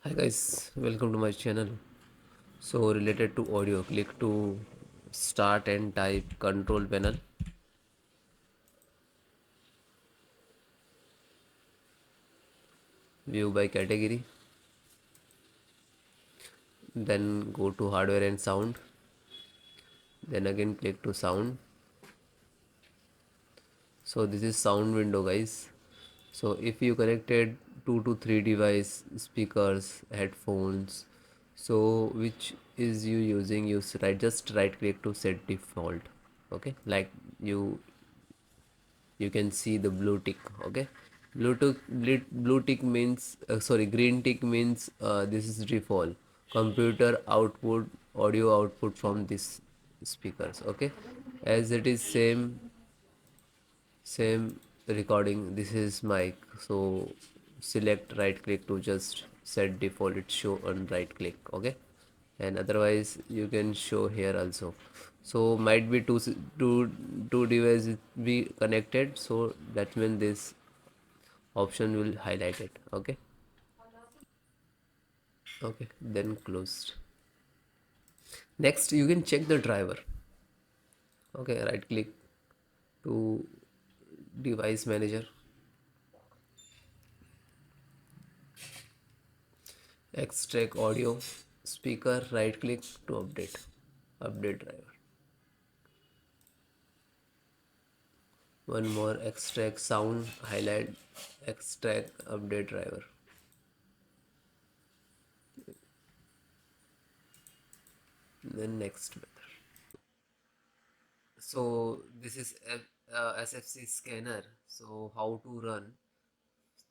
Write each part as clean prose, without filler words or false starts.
Hi guys, welcome to my channel. So related to audio, click to start and type control panel. View by category. Then go to hardware and sound. Then again click to sound. So this is sound window guys. So if you connected 2 to 3 device, speakers, headphones, so which is you using, you just right click to set default. Okay, like you can see the blue tick. Okay, blue tick means green tick means this is default computer output, audio output from this speakers. Okay, as it is same recording, this is mic. So select right click to just set default, it show on right click. Okay, and otherwise you can show here also. So might be two devices be connected, so that means this option will highlight it. Okay, okay, then closed. Next you can check the driver. Okay, right click to device manager, extract audio speaker, right click to update driver. One more, extract sound, highlight, extract update driver. Then next method. So this is SFC scanner. So how to run?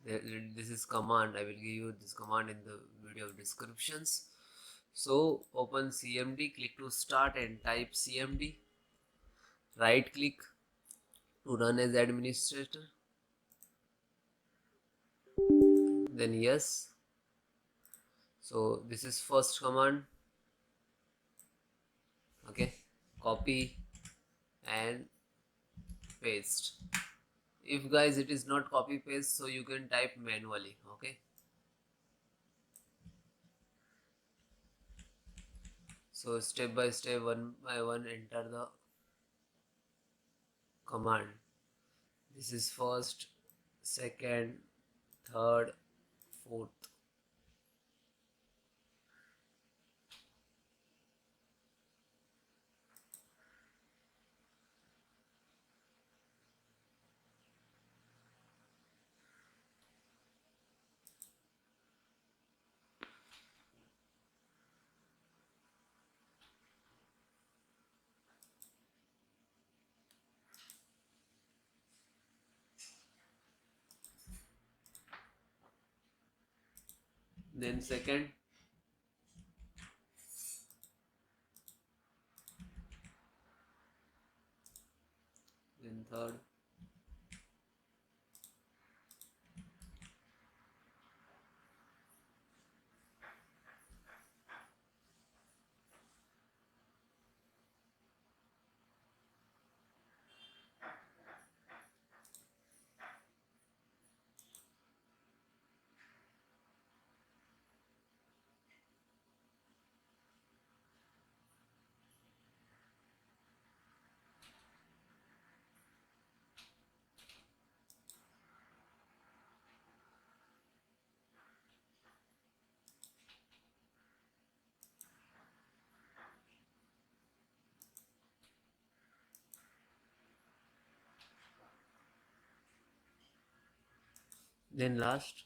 This is command. I will give you this command in the video descriptions. So open CMD, click to start and type CMD. Right click to run as administrator. Then yes. So this is first command. Okay, copy and paste. If guys it is not copy paste, so you can type manually. Okay, so step by step, one by one, enter the command. This is first, second, third, fourth. Then second, then third, then last.